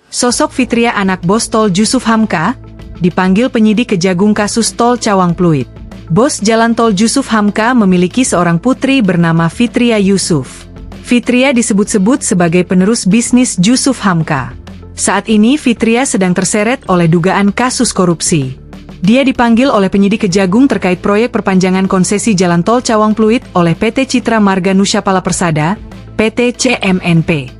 Sosok Fitria anak bos Tol Jusuf Hamka, dipanggil penyidik Kejagung kasus Tol Cawang Pluit. Bos Jalan Tol Jusuf Hamka memiliki seorang putri bernama Fitria Yusuf. Fitria disebut-sebut sebagai penerus bisnis Jusuf Hamka. Saat ini Fitria sedang terseret oleh dugaan kasus korupsi. Dia dipanggil oleh penyidik Kejagung terkait proyek perpanjangan konsesi Jalan Tol Cawang Pluit oleh PT Citra Marga Nusyapala Persada, PT CMNP.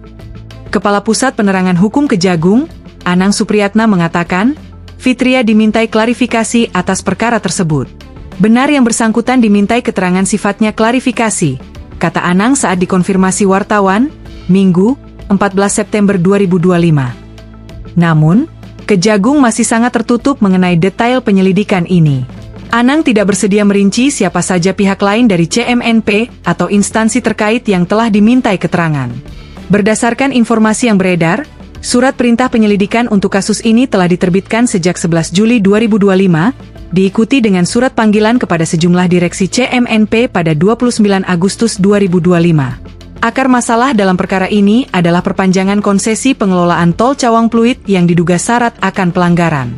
Kepala Pusat Penerangan Hukum Kejagung, Anang Supriyatna mengatakan, Fitria dimintai klarifikasi atas perkara tersebut. Benar yang bersangkutan dimintai keterangan sifatnya klarifikasi, kata Anang saat dikonfirmasi wartawan, Minggu, 14 September 2025. Namun, Kejagung masih sangat tertutup mengenai detail penyelidikan ini. Anang tidak bersedia merinci siapa saja pihak lain dari CMNP atau instansi terkait yang telah dimintai keterangan. Berdasarkan informasi yang beredar, surat perintah penyelidikan untuk kasus ini telah diterbitkan sejak 11 Juli 2025, diikuti dengan surat panggilan kepada sejumlah direksi CMNP pada 29 Agustus 2025. Akar masalah dalam perkara ini adalah perpanjangan konsesi pengelolaan Tol Cawang Pluit yang diduga syarat akan pelanggaran.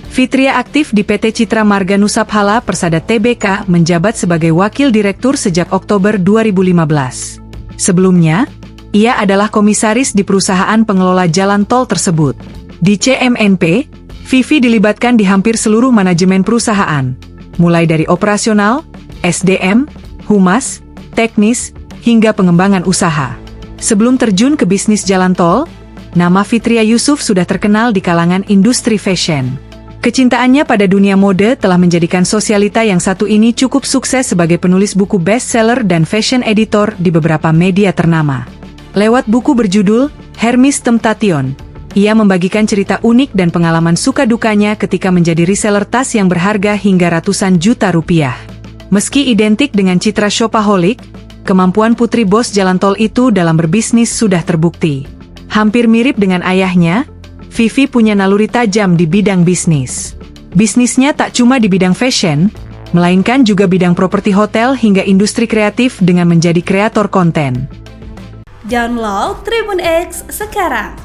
Fitria aktif di PT Citra Marga Nusyapala Persada Tbk menjabat sebagai Wakil Direktur sejak Oktober 2015. Sebelumnya, ia adalah komisaris di perusahaan pengelola jalan tol tersebut. Di CMNP, Vivi dilibatkan di hampir seluruh manajemen perusahaan, mulai dari operasional, SDM, humas, teknis, hingga pengembangan usaha. Sebelum terjun ke bisnis jalan tol, nama Fitria Yusuf sudah terkenal di kalangan industri fashion. Kecintaannya pada dunia mode telah menjadikan sosialita yang satu ini cukup sukses sebagai penulis buku bestseller dan fashion editor di beberapa media ternama. Lewat buku berjudul Hermes Temptation, ia membagikan cerita unik dan pengalaman suka dukanya ketika menjadi reseller tas yang berharga hingga ratusan juta rupiah. Meski identik dengan citra shopaholic, kemampuan putri bos jalan tol itu dalam berbisnis sudah terbukti. Hampir mirip dengan ayahnya, Vivi punya naluri tajam di bidang bisnis. Bisnisnya tak cuma di bidang fashion, melainkan juga bidang properti hotel hingga industri kreatif dengan menjadi kreator konten. Download Tribun X sekarang,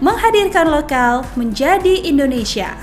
menghadirkan lokal menjadi Indonesia.